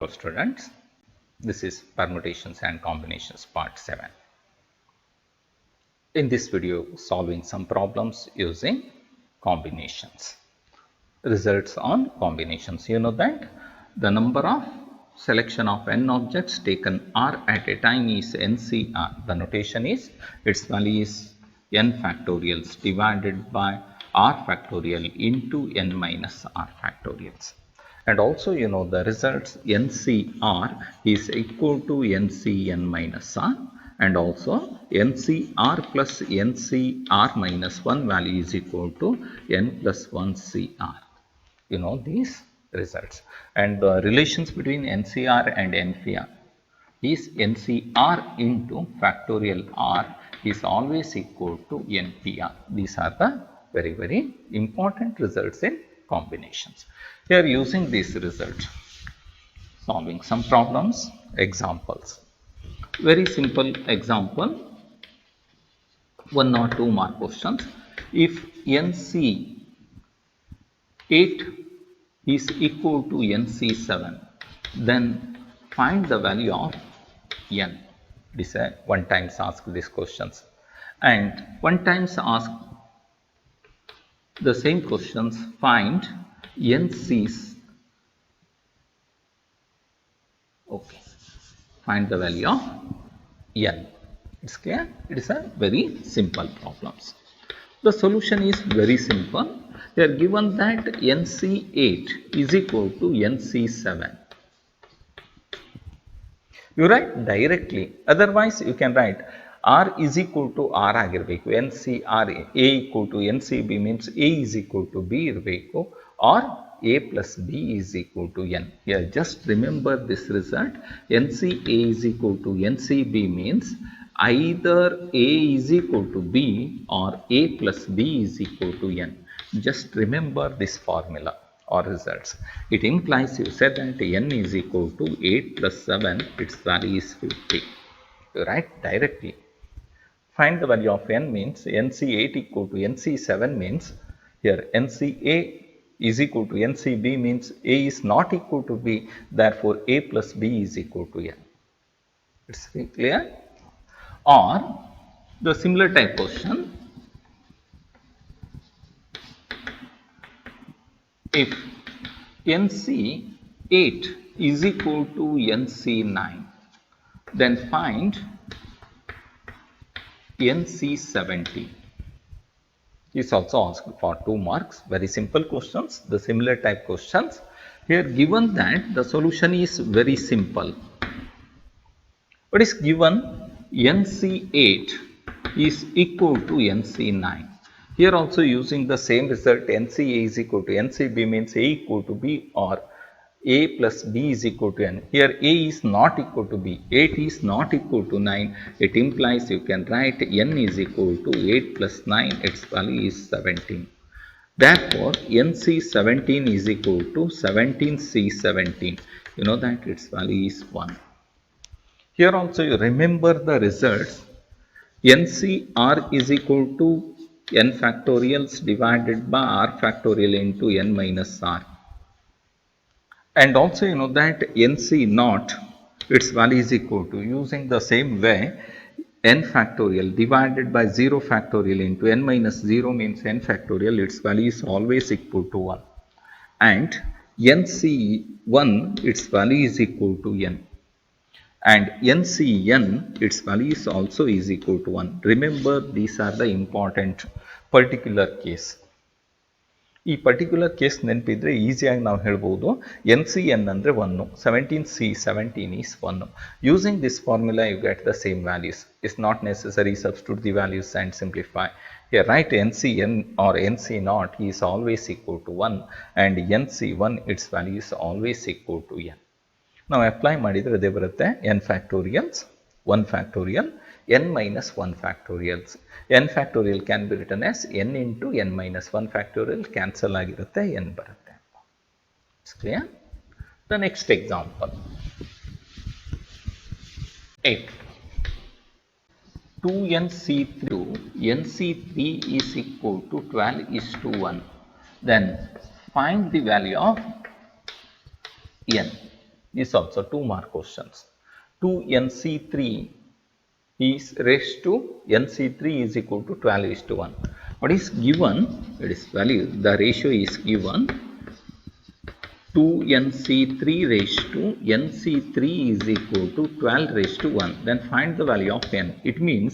Hello students, this is permutations and combinations part 7. In this video, solving some problems using combinations. Results on combinations. You know that the number of selection of n objects taken r at a time is NCR. The notation is its value is n factorials divided by r factorial into n minus r factorials. And also you know the results NCR is equal to NCn minus r, and also NCR plus NCR minus 1 value is equal to n plus 1 CR. You know these results, and the relations between NCR and NPR is NCR into factorial R is always equal to NPR. These are the very important results in combinations. We are using these results, solving some problems, examples. Very simple example, 1 or 2 mark questions. If NC 8 is equal to NC7, then find the value of n. This is one times asked these questions, and one times asked the same questions, find NC's. Okay, find the value of n. It's clear? It is a very simple problems. The solution is very simple. They are given that NC8 is equal to NC7. You write directly. Otherwise, you can write R is equal to R ಆಗಿರಬೇಕು. NCR A equal to NCB means A is equal to B ಇರಬೇಕು, or A plus B is equal to N. Here just remember this result. NCA is equal to NCB means either A is equal to B or A plus B is equal to N. Just remember this formula or results. It implies you said that n is equal to 8 plus 7, its value is 50. You write directly. Find the value of n means NC8 equal to NC7 means here NCA is equal to NCB means A is not equal to B, therefore A plus B is equal to n. It's clear? Or the similar type question, if NC8 is equal to NC9, then find NC17. Is also asked for 2 marks. Very simple questions, the similar type questions. Here given that the solution is very simple. What is given? NC8 is equal to NC9. Here also using the same result, NCA is equal to NCB means A equal to B or A plus B is equal to N. Here A is not equal to B, 8 is not equal to 9. It implies you can write N is equal to 8 plus 9, its value is 17. Therefore, NC17 is equal to 17C17. You know that its value is 1. Here also you remember the results. NCR is equal to n factorials divided by r factorial into n minus r. And also you know that NC naught, its value is equal to, using the same way, n factorial divided by 0 factorial into n minus 0 means n factorial, its value is always equal to 1. And NC1, its value is equal to n. And NCN, its value is also is equal to 1. Remember, these are the important particular case. ಈ particular case ನೆನಪಿದ್ರೆ ಈಸಿಯಾಗಿ ನಾವು ಹೇಳ್ಬೋದು NCN ಅಂದರೆ 1, 17C17 is 1. Using this formula you get the same values. It's not necessary substitute the values and simplify. Here write NCN or NC0 is always equal to 1, and NC1 its value is always equal to n. ನಾವು apply ಮಾಡಿದರೆ ಅದೇ ಬರುತ್ತೆ n ಫ್ಯಾಕ್ಟೋರಿಯಲ್ಸ್ 1 factorial n minus 1 factorials. n factorial can be written as n into n minus 1 factorial, cancel ಆಗಿರುತ್ತೆ, n ಬರುತ್ತೆ. It's clear? The next example, 8. 2NC3 NC3 is equal to 12 is to 1. Then find the value of n. is also 2 mark questions. 2nc3 is raised to nc3 is equal to 12 is to 1. What is given? It is value. The ratio is given 2nc3 raised to nc3 is equal to 12 raised to 1. Then find the value of n. It means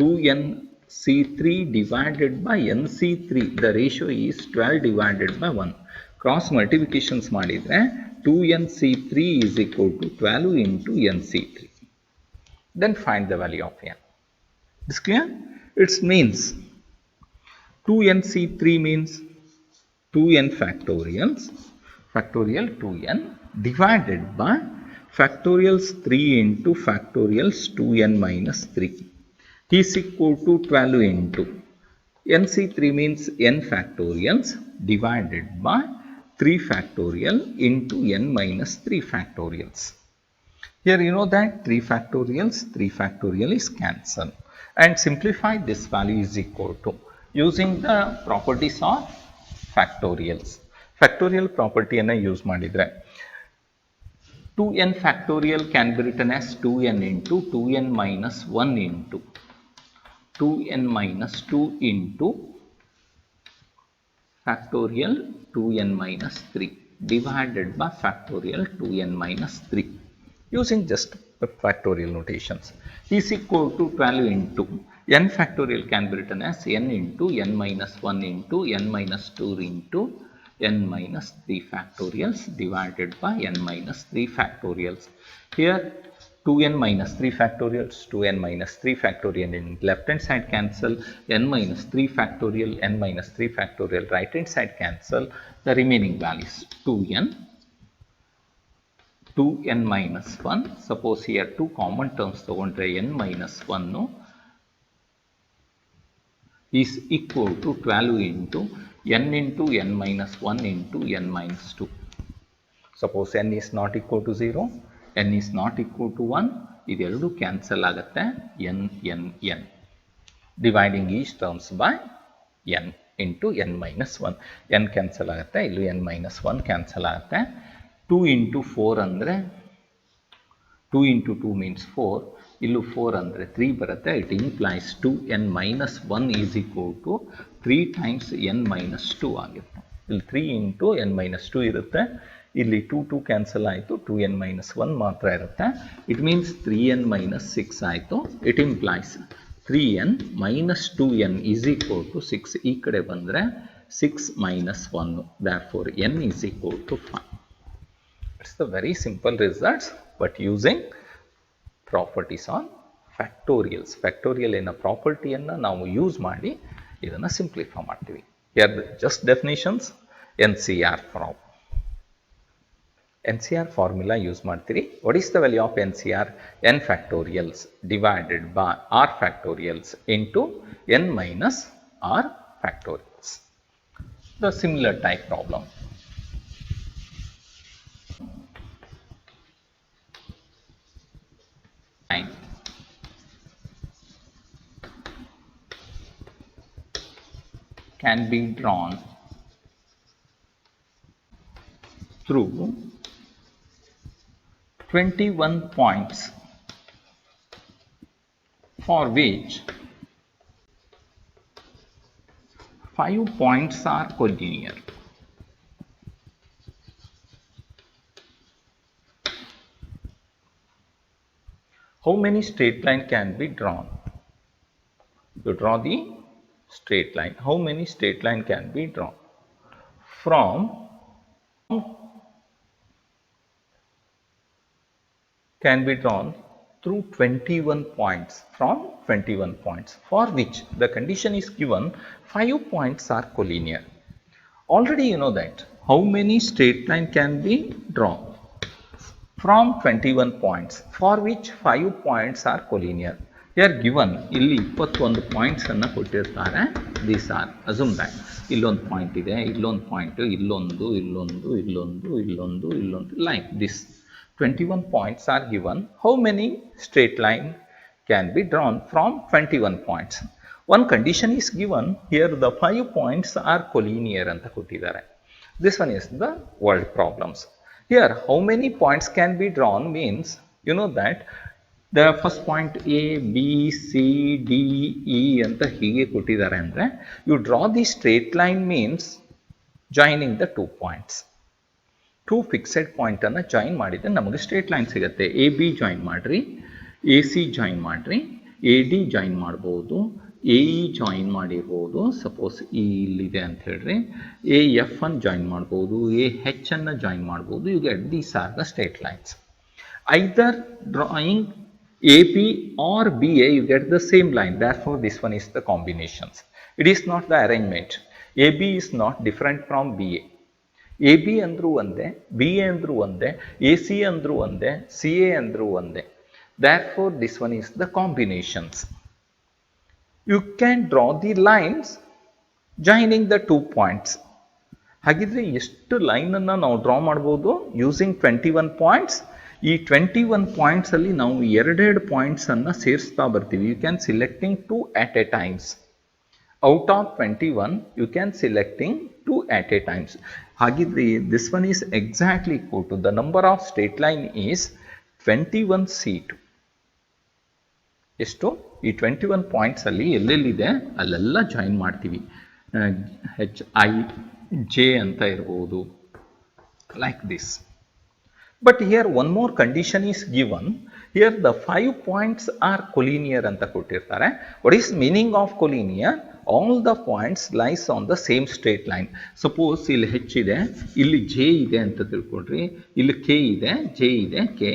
2nc3 divided by nc3. The ratio is 12 divided by 1. Cross multiplications ಮಾಡಿದ್ರೆ 2nc3 is equal to 12 into nc3. Then find the value of n. Is clear? It means 2nc3 means 2n factorials, factorial 2n divided by factorials 3 into factorials 2n minus 3 is equal to 12 into nc3 means n factorials divided by 3 factorial into n minus 3 factorials. Here you know that 3 factorial is cancelled, and simplify this value is equal to using the properties of factorials. Factorial property ಅನ್ನು use ಮಾಡಿದ್ರೆ 2n factorial can be written as 2n into 2n minus 1 into 2n minus 2 into factorial 2n minus 3 divided by factorial 2n minus 3 using just factorial notations is equal to 12 into n factorial can be written as n into n minus 1 into n minus 2 into n minus 3 factorials divided by n minus 3 factorials. Here 2n minus 3 factorials, 2n minus 3 factorial in left hand side cancel, n minus 3 factorial, n minus 3 factorial right hand side cancel. The remaining values 2n minus 1. Suppose here 2 common terms ತಗೊಂಡ್ರೆ n minus 1 is equal to 12 into n minus 1 into n minus 2. Suppose n is not equal to 0, n is not equal to 1, ಇದೆರಡು cancel ಆಗುತ್ತೆ n. Dividing each terms by n into n minus 1. n cancel ಆಗುತ್ತೆ, ಇಲ್ಲಿ n minus 1 cancel ಆಗುತ್ತೆ. 2 into 4 ಅಂದರೆ 2 into 2 means 4. ಇಲ್ಲೂ 4 ಅಂದರೆ 3 ಬರುತ್ತೆ. It implies 2n minus 1 is equal to 3 times n minus 2 ಆಗುತ್ತೆ. ಇಲ್ಲಿ 3 into n minus 2 ಇರುತ್ತೆ. ಇಲ್ಲಿ 2 ಕ್ಯಾನ್ಸಲ್ ಆಯಿತು, 2n minus 1 ಮಾತ್ರ ಇರುತ್ತೆ. ಇಟ್ ಮೀನ್ಸ್ 3n minus 6 ಆಯಿತು. It implies 3n minus 2n is equal to 6. ಈ ಕಡೆ ಬಂದರೆ 6 minus 1. Therefore n is equal to 5. It's the very simple results, but using properties on factorials. Factorial in a property ಅನ್ನು ನಾವು use ಮಾಡಿ ಇದನ್ನು simplify ಮಾಡ್ತೀವಿ. Here just definitions, NCR formula use ಮಾಡ್ತೀರಿ. What is the value of NCR? n factorials divided by r factorials into n minus r factorials. The similar type problem. Can be drawn through 21 points for which 5 points are collinear. How many straight line can be drawn? To draw the straight line, how many straight line can be drawn? From can be drawn through 21 points, from 21 points for which the condition is given 5 points are collinear. Already you know that how many straight line can be drawn from 21 points for which 5 points are collinear. Here given ಇಲ್ಲಿ 21 points ಅನ್ನು ಕೊಟ್ಟಿರ್ತಾರೆ. These are assume that ಇಲ್ಲೊಂದು point ಇದೆ, ಇಲ್ಲೊಂದು point, ಇಲ್ಲೊಂದು like this 21 points are given. How many straight line can be drawn from 21 points? One condition is given here, the 5 points are collinear ಅಂತ ಕೊಟ್ಟಿದ್ದಾರೆ. This one is the word problems. Here, how many points can be drawn means, you know that the first point A, B, C, D, E ಅಂತ ಹೀಗೆ ಕೊಟ್ಟಿದ್ದಾರೆ ಅಂದರೆ you draw the straight line means joining the 2 points. 2 fixed ಪಾಯಿಂಟನ್ನು join ಮಾಡಿದರೆ ನಮಗೆ straight line ಸಿಗುತ್ತೆ. A B join ಮಾಡಿರಿ, A C join ಮಾಡಿರಿ, ಎ ಡಿ ಜಾಯಿನ್ ಮಾಡ್ಬೋದು, ಎ ಇ ಜಾಯಿನ್ ಮಾಡಿರ್ಬೋದು, ಸಪೋಸ್ ಇ ಇಲ್ಲಿದೆ ಅಂತ ಹೇಳ್ರಿ, ಎ ಎಫ್ ಅನ್ನು ಜಾಯಿನ್ ಮಾಡ್ಬೋದು, ಎ ಹೆಚ್ ಅನ್ನು ಜಾಯಿನ್ ಮಾಡ್ಬೋದು. You get these are the straight lines. Either drawing A B or B A you get the same line. therefore this one is the combinations. It is not the arrangement. A B is not different from B A. A B ಅಂದರೂ ಒಂದೇ, B A ಅಂದರೂ ಒಂದೇ, A C ಅಂದರೂ ಒಂದೇ, C A ಅಂದರೂ ಒಂದೇ. therefore this one is the combinations. You can draw the lines joining the 2 points. ಹಾಗಿದ್ರೆ ಎಷ್ಟು ಲೈನನ್ನು ನಾವು ಡ್ರಾ ಮಾಡ್ಬೋದು ಯೂಸಿಂಗ್ 21 ಪಾಯಿಂಟ್ಸ್. ಈ 21 ಪಾಯಿಂಟ್ಸಲ್ಲಿ ನಾವು ಎರಡೆರಡು ಪಾಯಿಂಟ್ಸನ್ನು ಸೇರಿಸ್ತಾ ಬರ್ತೀವಿ. You can selecting 2 at a times. Out of 21 you can selecting 2 at a times. ಹಾಗಿದ್ರೆ this one is exactly equal to the number of straight line is 21C2. ಎಷ್ಟು? ಈ 21 ಪಾಯಿಂಟ್ಸ್ ಅಲ್ಲಿ ಎಲ್ಲೆಲ್ಲಿದೆ ಅಲ್ಲೆಲ್ಲ ಜಾಯಿನ್ ಮಾಡ್ತೀವಿ. ಹೆಚ್ ಐ ಜೆ ಅಂತ ಇರ್ಬೋದು, like this. But here one more condition is given. Here the 5 points are collinear ಅಂತ ಕೊಟ್ಟಿರ್ತಾರೆ. What is meaning of collinear? all the points lies on the same straight line. suppose ಇಲ್ಲಿ H ಇದೆ, ಇಲ್ಲಿ J ಇದೆ ಅಂತ ತಿಳ್ಕೊಳ್ರಿ, ಇಲ್ಲಿ K ಇದೆ, J ಇದೆ, K.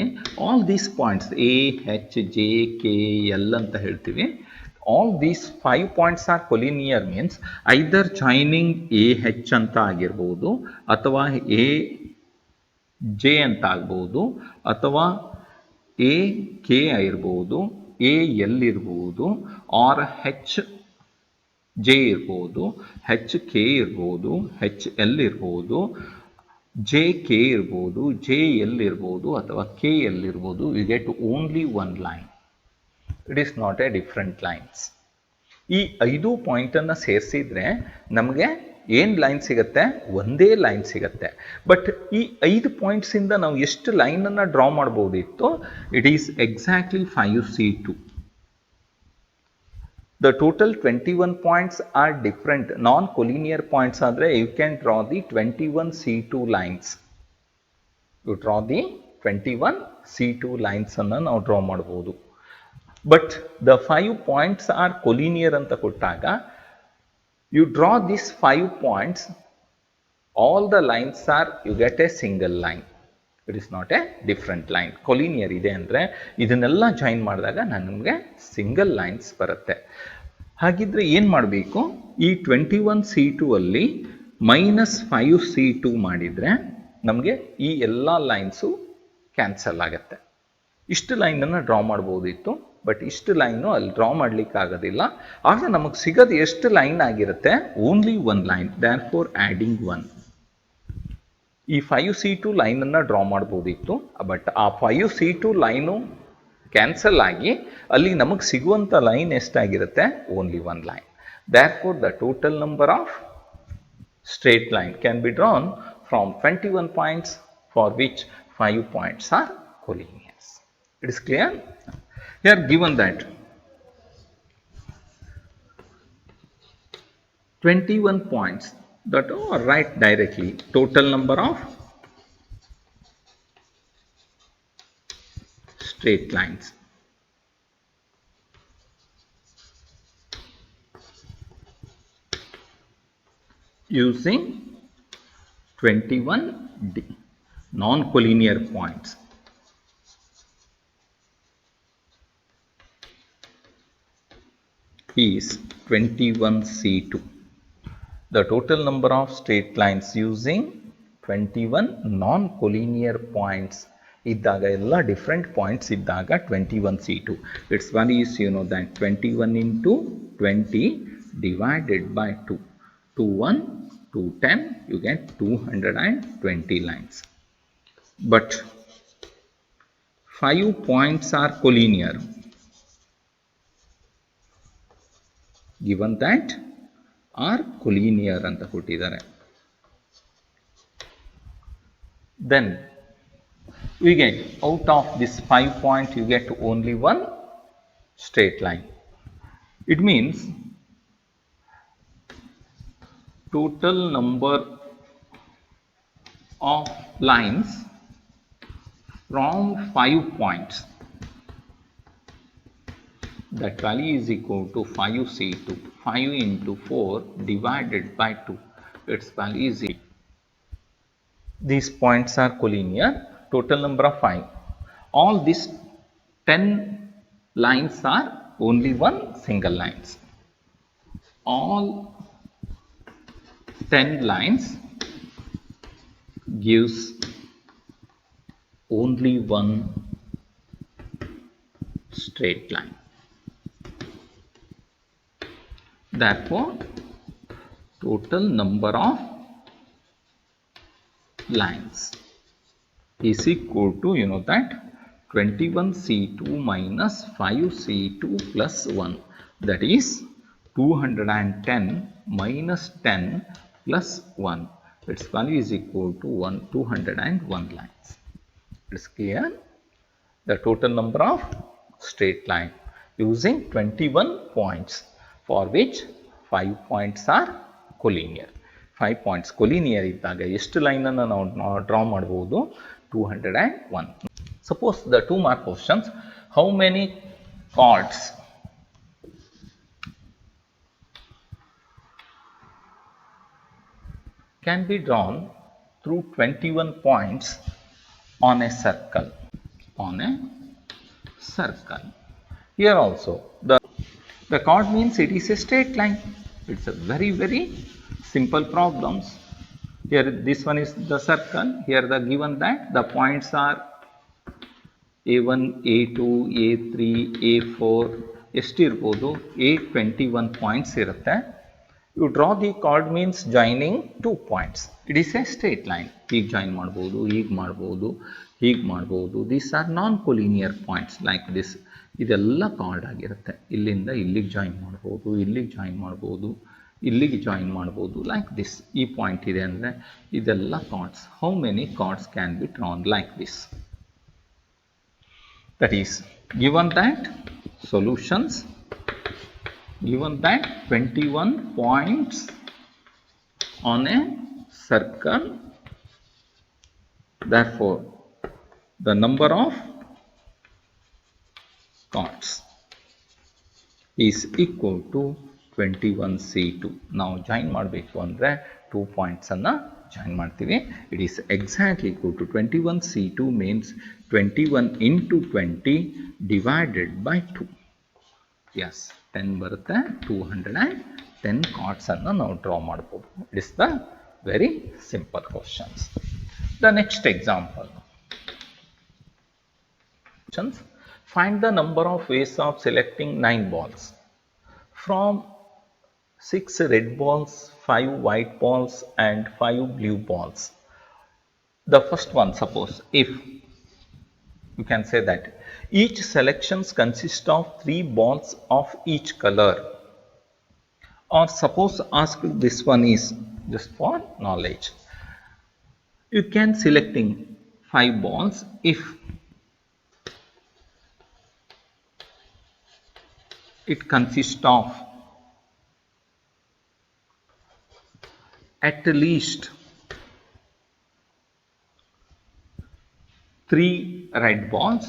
all these points A, H, J, K, L ಅಂತ ಹೇಳ್ತೀವಿ. all these 5 points are collinear means either joining A, H ಅಂತ ಆಗಿರ್ಬೋದು, ಅಥವಾ A, J ಅಂತ ಆಗ್ಬೋದು, ಅಥವಾ A, K ಇರ್ಬೋದು, A, L ಇರ್ಬೋದು, or H, J ಇರ್ಬೋದು, ಹೆಚ್ ಕೆ ಇರ್ಬೋದು, ಹೆಚ್ ಎಲ್ ಇರ್ಬೋದು, ಜೆ ಕೆ ಇರ್ಬೋದು, ಜೆ ಎಲ್ ಇರ್ಬೋದು, ಅಥವಾ ಕೆ ಎಲ್ ಇರ್ಬೋದು. You get only one line. It is not a different lines. ಈ 5 ಪಾಯಿಂಟನ್ನು ಸೇರಿಸಿದ್ರೆ ನಮಗೆ ಏನು ಲೈನ್ ಸಿಗುತ್ತೆ? ಒಂದೇ ಲೈನ್ ಸಿಗುತ್ತೆ. ಬಟ್ ಈ 5 ಪಾಯಿಂಟ್ಸಿಂದ ನಾವು ಎಷ್ಟು ಲೈನನ್ನು ಡ್ರಾ ಮಾಡ್ಬೋದಿತ್ತು? It is exactly 5C2. The total 21 points are different. Non-collinear points are you can draw the 21 C2 lines. You draw the 21 C2 lines anna now draw madbodu. But the 5 points are collinear anta kottaga you draw these 5 points, all the lines are you get a single line. It is not a different line. Collinear ಇದೆ ಅಂದರೆ ಇದನ್ನೆಲ್ಲ join ಮಾಡಿದಾಗ ನಮಗೆ single lines ಬರುತ್ತೆ. ಹಾಗಿದ್ರೆ ಏನು ಮಾಡಬೇಕು? ಈ 21C2 ಅಲ್ಲಿ -5C2 ಮಾಡಿದರೆ ನಮಗೆ ಈ ಎಲ್ಲ ಲೈನ್ಸು ಕ್ಯಾನ್ಸಲ್ ಆಗುತ್ತೆ. ಇಷ್ಟು ಲೈನನ್ನು ಡ್ರಾ ಮಾಡ್ಬೋದಿತ್ತು, ಬಟ್ ಇಷ್ಟು ಲೈನು ಅಲ್ಲಿ ಡ್ರಾ ಮಾಡಲಿಕ್ಕೆ ಆಗೋದಿಲ್ಲ. ಆಗ ನಮಗೆ ಸಿಗೋದು ಎಷ್ಟು ಲೈನ್ ಆಗಿರುತ್ತೆ? Only one line. therefore adding 1. ಈ 5C2 ಲೈನನ್ನು ಡ್ರಾ ಮಾಡ್ಬೋದಿತ್ತು, ಬಟ್ ಆ 5C2 ಲೈನು ಕ್ಯಾನ್ಸಲ್ ಆಗಿ ಅಲ್ಲಿ ನಮಗೆ ಸಿಗುವಂಥ ಲೈನ್ ಎಷ್ಟಾಗಿರುತ್ತೆ? Only one line. therefore the total number of straight line can be drawn from 21 points for which 5 points are collinears. It is clear? Here given that 21 points that are write directly total number of straight lines. Using 21 non-collinear points. Is 21C2. The total number of straight lines using 21 non-collinear points ಇದ್ದಾಗ ಎಲ್ಲ different points ಇದ್ದಾಗ 21C2. It's one is that 21 into 20 divided by 2. 2 1 2 10 you get 220 lines. But 5 points are collinear. Given that are collinear ಅಂತ ಕೊಟ್ಟಿದ್ದಾರೆ. Then you get out of this 5 point, you get only one straight line. It means total number of lines from 5 points, that value is equal to 5C2, 5 into 4 divided by 2, its value is 8. These points are collinear, total number of 5. All these 10 lines are only one single lines. All 10 lines gives only one straight line. Therefore, total number of lines is equal to, you know that, 21C2 minus 5C2 plus 1, that is 210 minus 10 plus 1. Its value is equal to 201 lines. It's clear? The total number of straight line using 21 points, for which 5 points are collinear. 5 points collinear ಇದ್ದಾಗ ಎಷ್ಟು line ಅನ್ನು ನಾವು draw ಮಾಡಬಹುದು? 201. Suppose the 2 mark questions, how many chords can be drawn through 21 points on a circle? On a circle. Here also the chord means it is a straight line. It's a very simple problems. Here this one is the circle. Here the given that the points are A1, A2, A3, A4 ಎಷ್ಟಿರ್ಬೋದು? 821 points ಇರುತ್ತೆ. You draw the chord means joining 2 points. It is a straight line. ಹೀಗೆ join ಮಾಡ್ಬೋದು, ಹೀಗೆ ಮಾಡ್ಬೋದು, ಹೀಗೆ ಮಾಡ್ಬೋದು. These are non-collinear points like this. ಇದೆಲ್ಲ card ಆಗಿರುತ್ತೆ. ಇಲ್ಲಿಂದ ಇಲ್ಲಿಗೆ ಜಾಯಿನ್ ಮಾಡ್ಬೋದು, ಇಲ್ಲಿಗೆ ಜಾಯಿನ್ ಮಾಡ್ಬೋದು, ಇಲ್ಲಿಗೆ ಜಾಯಿನ್ ಮಾಡ್ಬೋದು, ಲೈಕ್ ದಿಸ್. ಈ ಪಾಯಿಂಟ್ ಇದೆ ಅಂದರೆ ಇದೆಲ್ಲ cards. How many cards can be drawn like this? That is, given that solutions, given that 21 points on a circle, therefore the number of chords is equal to 21C2. ನಾವು join ಮಾಡಬೇಕು ಅಂದರೆ 2 points ಅನ್ನು join ಮಾಡ್ತೀವಿ. It is exactly equal to 21C2 means 21 into 20 divided by 2. Yes, 10 ಬರುತ್ತೆ. 210 chords ಅನ್ನು ನಾವು draw ಮಾಡ್ಬೋದು. It is the very simple questions. The next example. Find the number of ways of selecting 9 balls. From 6 red balls, 5 white balls and 5 blue balls. The first one, suppose if you can say that each selections consist of 3 balls of each color, or suppose ask this one is just for knowledge. You can selecting 5 balls if it consists of at least 3 red balls,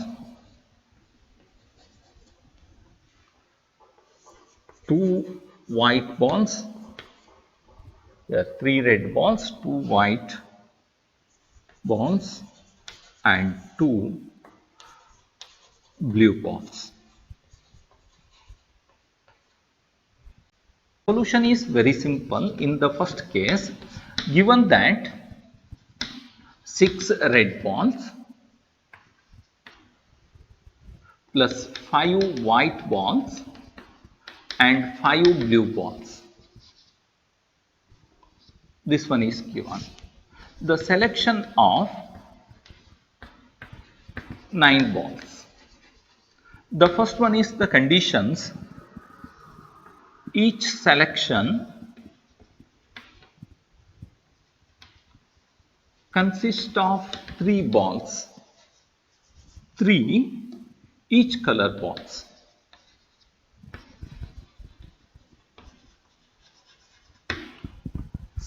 2 white balls. There are 3 red balls, 2 white balls and 2 blue balls. Solution is very simple. In the first case, given that 6 red balls plus 5 white balls and 5 blue balls, this one is given. The selection of 9 balls. The first one is the conditions. Each selection consists of 3 balls. 3 each color balls.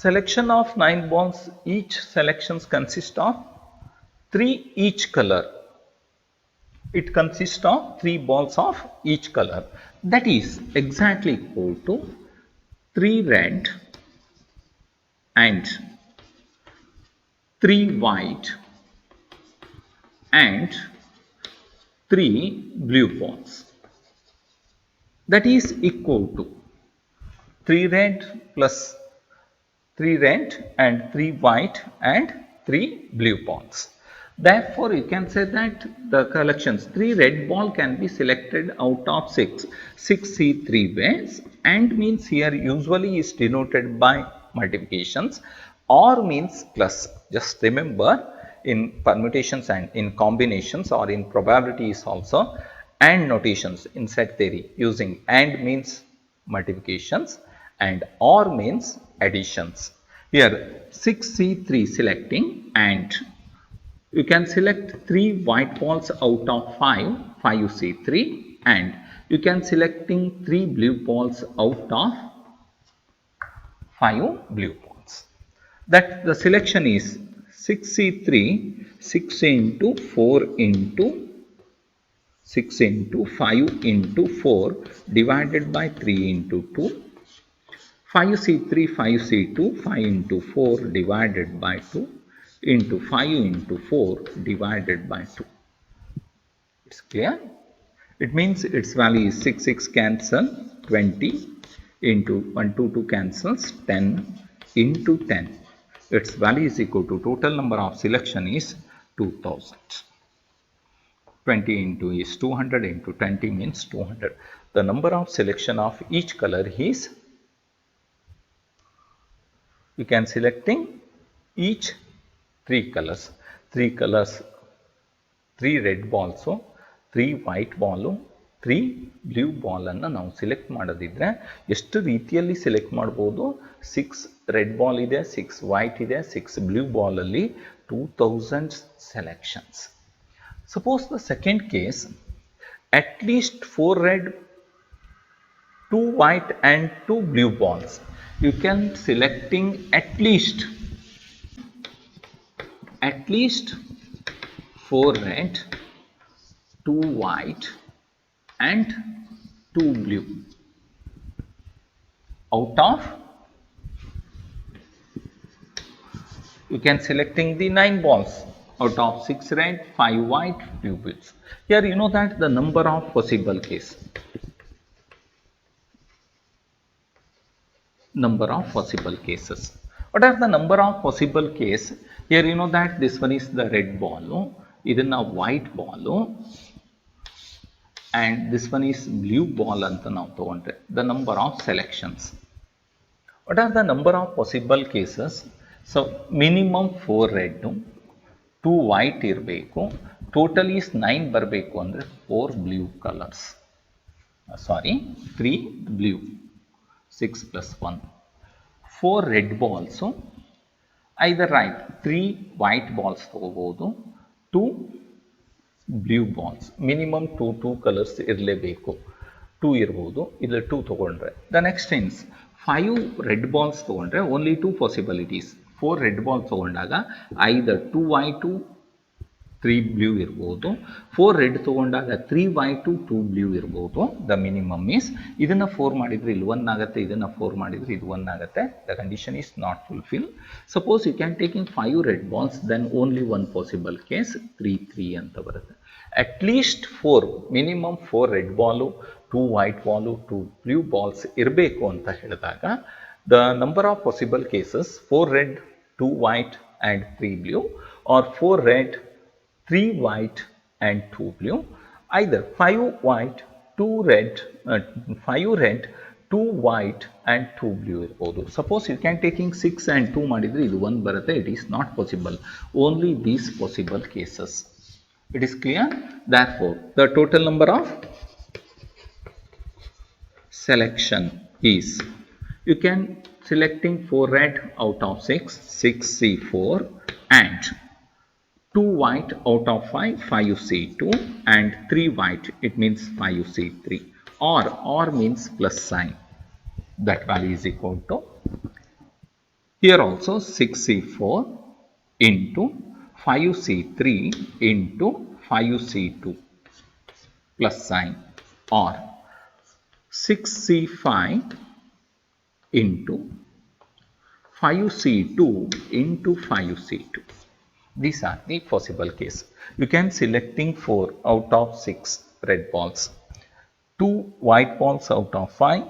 Selection of 9 balls, each selections consist of 3 each color. It consists of 3 balls of each color. That is exactly equal to 3 red and 3 white and 3 blue balls. That is equal to 3 red plus 3 red and 3 white and 3 blue balls. Therefore, you can say that the collections 3 red ball can be selected out of 6. 6 see 3 ways, and means here usually is denoted by multiplications, or means plus. Just remember, in permutations and in combinations or in probabilities also, and notations in set theory, using and means multiplications and or means additions. Here 6C3 selecting, and you can select 3 white balls out of 5, 5C3, and you can selecting 3 blue balls out of 5 blue balls. That the selection is 6C3, 6 into 4 into 6 into 5 into 4 divided by 3 into 2. 5C3, 5C2, 5 into 4 divided by 2 into 5 into 4 divided by 2. It's clear? It means its value is 6, 6 cancel, 20 into 1, 2, 2 cancels, 10 into 10. Its value is equal to total number of selection is 2000. 20 into is 200 into 20 means 200. The number of selection of each color is, you can selecting each 3 colors, 3 colors, 3 red balls, 3 white ball, 3 blue ball ಅನ್ನು ನಾವು select ಮಾಡೋದಿದ್ರೆ ಎಷ್ಟು ರೀತಿಯಲ್ಲಿ select ಮಾಡಬಹುದು? 6 red ball ಇದೆ, 6 white ಇದೆ, 6 blue ball ಅಲ್ಲಿ 2000 selections. Suppose the second case, at least 4 red, 2 white and 2 blue balls. You can selecting at least 4 red, 2 white and 2 blue out of, you can selecting the 9 balls out of 6 red, 5 white, 2 blues. Here you know that the number of possible case. Number of possible cases. What are the number of possible case? Here you know that this one is the red ball, idana white ball, and this one is blue ball anta now tagondre. The number of selections. What are the number of possible cases? So minimum 4 red, 2 white ಇರಬೇಕು, total is 9 ಬರಬೇಕು ಅಂದರೆ 4 blue colours, ಸಾರಿ 3 blue, 6 plus 1, 4 red balls, ಐದರ್ right 3 white balls ತಗೋಬಹುದು, 2 blue balls, minimum 2 colours ಇರಲೇಬೇಕು, 2 ಇರ್ಬೋದು, ಇಲ್ಲ 2 ತಗೊಂಡ್ರೆ. The next ಇನ್ಸ್ 5 red balls ತಗೊಂಡ್ರೆ ಓನ್ಲಿ 2 ಪಾಸಿಬಿಲಿಟೀಸ್. 4 ರೆಡ್ ಬಾಲ್ ತಗೊಂಡಾಗ ಐದರ್ 2 ವೈಟು 3 ಬ್ಲೂ ಇರ್ಬೋದು, 4 ರೆಡ್ ತಗೊಂಡಾಗ 3 ವೈಟು 2 ಬ್ಲೂ ಇರ್ಬೋದು. ದ ಮಿನಿಮಮ್ ಈಸ್, ಇದನ್ನು 4 ಮಾಡಿದರೆ ಇಲ್ಲಿ 1 ಆಗುತ್ತೆ, ಇದನ್ನು 4 ಮಾಡಿದರೆ ಇದು 1 ಆಗುತ್ತೆ. The condition is not fulfil. Suppose you can taking 5 red balls, then only 1 possible case 3 ಅಂತ ಬರುತ್ತೆ. At least 4, minimum 4 red ball, 2 white ball, 2 blue balls ಇರಬೇಕು ಅಂತ ಹೇಳಿದಾಗ the number of possible cases 4 red, 2 white and 3 blue, or 4 red, 3 white and 2 blue, either 5 white, 2 red, 5 red, 2 white and 2 blue irbodu. Suppose you can taking 6 and 2 ಮಾಡಿದ್ರೆ ಇದು 1 ಬರುತ್ತೆ. It is not possible. Only these possible cases. It is clear? Therefore, the total number of selection is, you can selecting 4 red out of 6, 6C4 and 2 white out of 5, 5C2, and 3 white, it means 5C3. Or means plus sign. That value is equal to, here also 6C4 into 5C3 into 5C2 plus sign, or 6C5 into 5C2 into 5C2. These are the possible cases. You can selecting 4 out of 6 red balls, 2 white balls out of 5,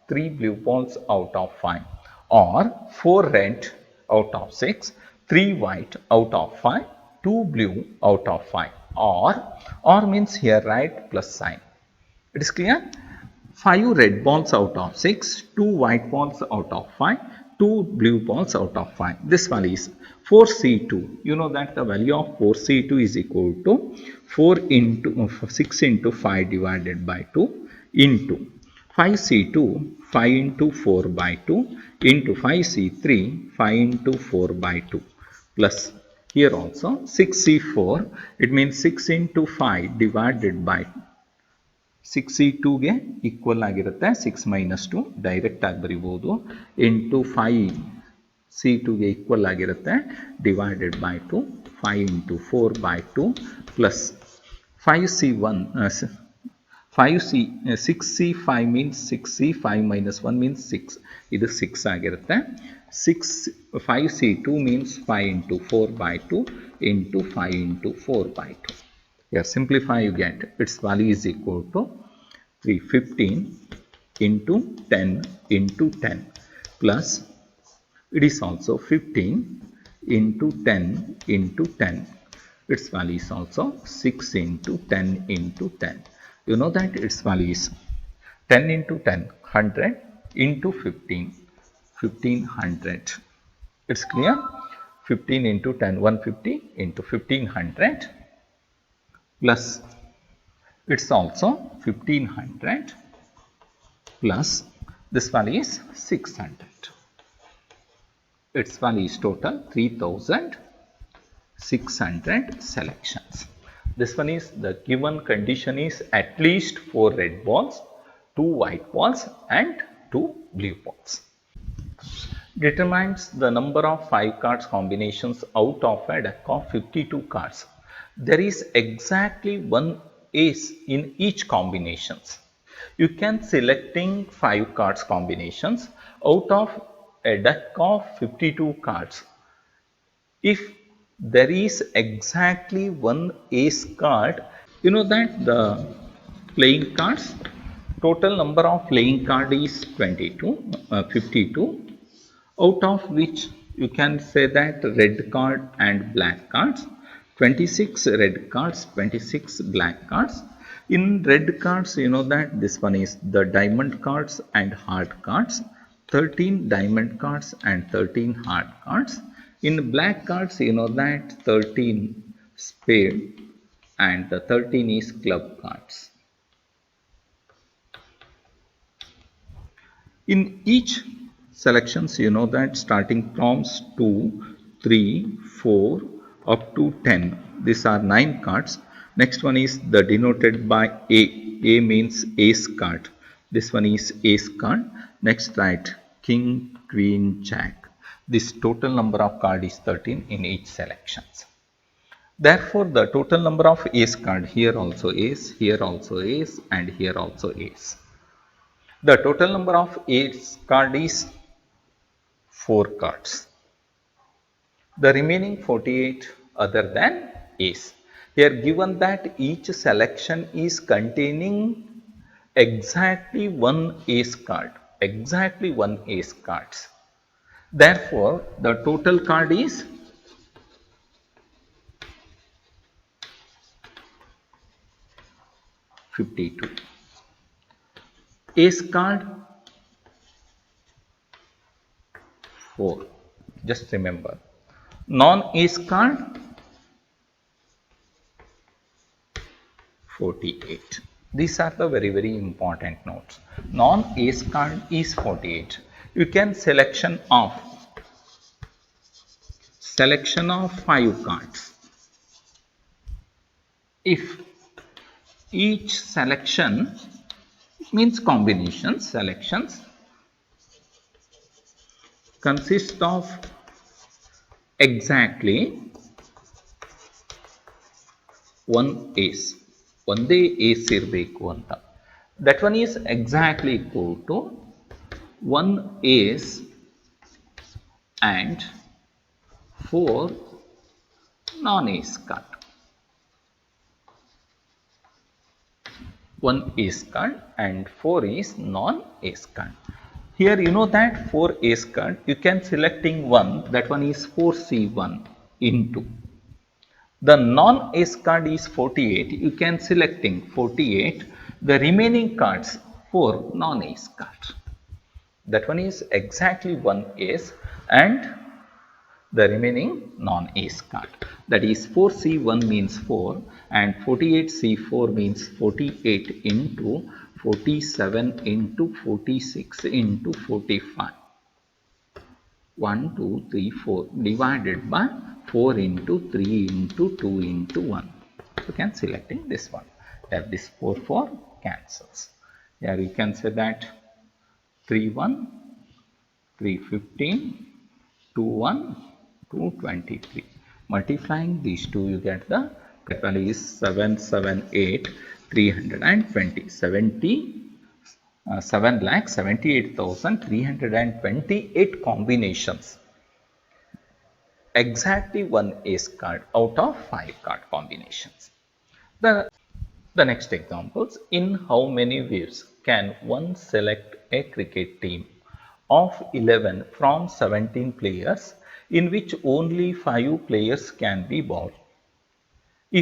3 blue balls out of 5, or 4 red out of 6, 3 white out of 5, 2 blue out of 5, or means here write plus sign. It is clear? 5 red balls out of 6, 2 white balls out of 5, 2 blue balls out of 5. This one is 4C2. You know that the value of 4C2 is equal to 6 into 5 divided by 2 into 5C2, 5 into 4 by 2 into 5C3, 5 into 4 by 2 plus here also 6C4, it means 6 into 5 divided by 6C2 ಗೆ equal ಆಗಿರುತ್ತೆ 6 minus 2 direct ಆಗಿ ಬರೀಬಹುದು into 5C2 ಗೆ equal ಆಗಿರುತ್ತೆ divided by 2 5 into 4 by 2 plus 5C1 6C5 means 6C 5 minus 1 means 6 ಇದು 6 ಆಗಿರುತ್ತೆ 5C2 means 5 into 4 by 2 into 5 into 4 by 2. Here simplify you get its value is equal to 315 into 10 into 10 plus it is also 15 into 10 into 10. Its value is also 6 into 10 into 10. You know that its value is 10 into 10, 100 into 15, 1500. It's clear? 15 into 10, 150 into 1500 plus it's also 1500 plus this value is 600. Its value is total 3600 selections. This one is the given condition is at least 4 red balls, 2 white balls and 2 blue balls. Determines the number of 5 cards combinations out of a deck of 52 cards. There is exactly one ace in each combinations. You can selecting 5 cards combinations out of a deck of 52 cards. If there is exactly one ace card, you know that the playing cards, total number of playing card is 52, out of which you can say that red card and black cards, 26 red cards, 26 black cards. In red cards, you know that this one is the diamond cards and heart cards, 13 diamond cards and 13 heart cards. In black cards, you know that 13 spade and the 13 is club cards. In each selections, you know that starting from 2, 3, 4 up to 10, these are 9 cards. Next one is the denoted by A. A means ace card. This one is ace card. Next write king, queen, jack. This total number of card is 13 in each selections. Therefore, the total number of ace card, here also ace, here also ace and here also ace. The total number of ace card is 4 cards. The remaining 48 other than ace. Here given that each selection is containing exactly one ace card, exactly one ace cards. Therefore, the total card is 52. Ace card 4. Just remember. Non-ace card 48. These are the very important notes. Non-ace card is 48. You can selection of 5 cards. if each selection means combinations, selections consist of exactly one ace, ಒಂದೇ ace ಇರಬೇಕು ಅಂತ. That one is exactly equal to one ace and 4 non-ace card. One ace card and 4 is non-ace card. Here you know that 4 ace card, you can selecting one, that one is 4C1 into. The non-ace card is 48, you can selecting 48, the remaining cards 4 non-ace cards. That one is exactly one ace and the remaining non-ace card. That is 4C1 means 4 and 48C4 means 48 into 47 into 46 into 45. 1, 2, 3, 4 divided by 4 into 3 into 2 into 1. You can selecting this one. Here this 4 cancels. Here you can say that 3 1, 3 15, 2 1, 2 23. Multiplying these two, you get the value is 778 320 7,78,328 combinations. Exactly one ace card out of 5 card combinations. The next examples, in how many waves can one select a cricket team of 11 from 17 players in which only 5 players can be bowled?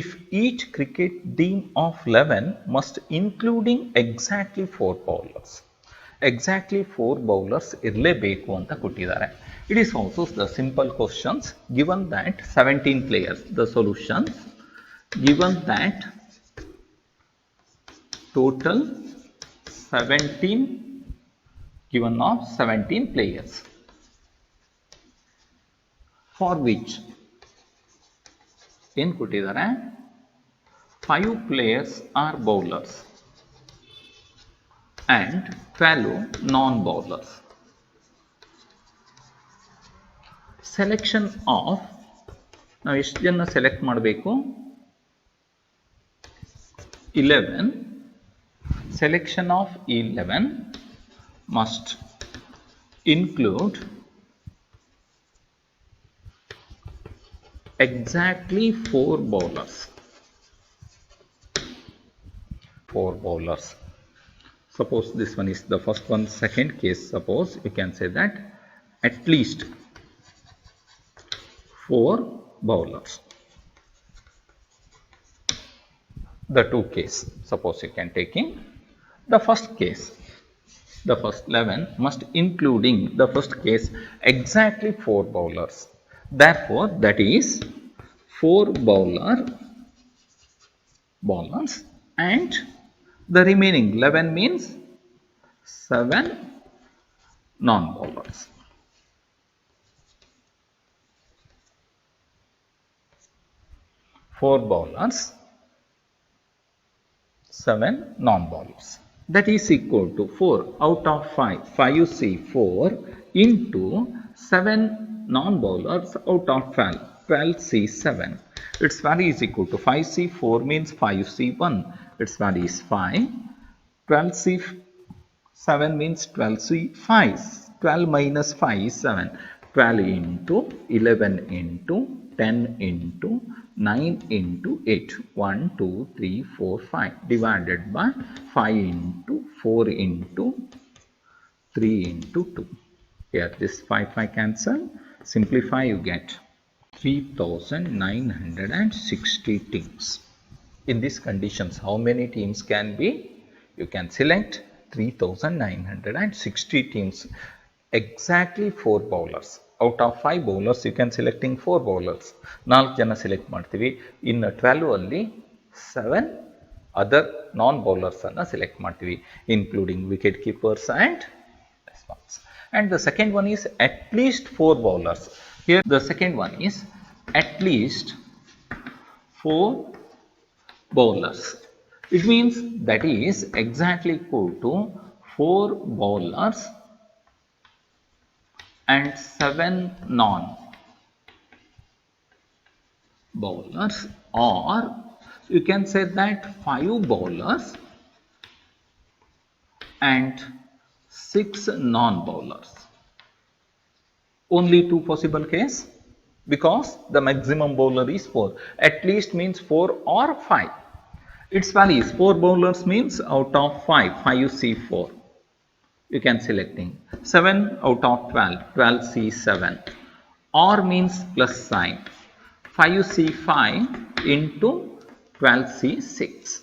If each cricket team of 11 must including exactly 4 bowlers. Exactly 4 bowlers ಇರಲೇಬೇಕು ಅಂತ ಕೊಟ್ಟಿದ್ದಾರೆ. It is also the simple questions given that 17 players. The solution given that total 17 given of 17 players for which ಏನು ಕೊಟ್ಟಿದ್ದಾರೆ 5 players are bowlers and 12 non-bowlers. Selection of ನಾವು ಎಷ್ಟು ಜನ select ಮಾಡಬೇಕು 11. Selection of 11 must include exactly 4 bowlers. 4 bowlers. Suppose this one is the first one, second case, suppose you can say that at least 4 bowlers. The two case, suppose you can take in the first case, the first 11 must including the first case exactly 4 bowlers. Therefore, that is 4 bowlers and the remaining 11 means 7 non-bowlers. Four bowlers, 7 non-bowlers. That is equal to 4 out of 5. 5C4 into 7 non-bowlers out of 12. 12C7. Its value is equal to 5C4 means 5C1. Its value is 5. 12C7 means 12C5. 12 minus 5 is 7. 12 into 11 into 10 into 9 into 8. 1, 2, 3, 4, 5 divided by 5 into 4 into 3 into 2. Here this 5 cancel. Simplify, you get 3,960 teams. In these conditions, how many teams can be? You can select 3,960 teams. Exactly 4 bowlers. Out of 5 bowlers, you can selecting 4 bowlers. 4 ಜನ select ಮಾಡ್ತೀವಿ. In 12 ಅಲ್ಲಿ 7 other non-bowlers ಅನ್ನ select ಮಾಡ್ತೀವಿ, including wicket keepers and response. And the second one is at least 4 bowlers. Here the second one is at least 4 bowlers. It means that is exactly equal to 4 bowlers and 7 non-bowlers, or you can say that 5 bowlers and 6 non-bowlers. Only two possible case because the maximum bowler is 4. At least means 4 or 5. Its value is 4 bowlers means out of 5, 5 C 4. You can selecting 7 out of 12, 12 C 7. Or means plus sign. 5 C 5 into 12 C 6.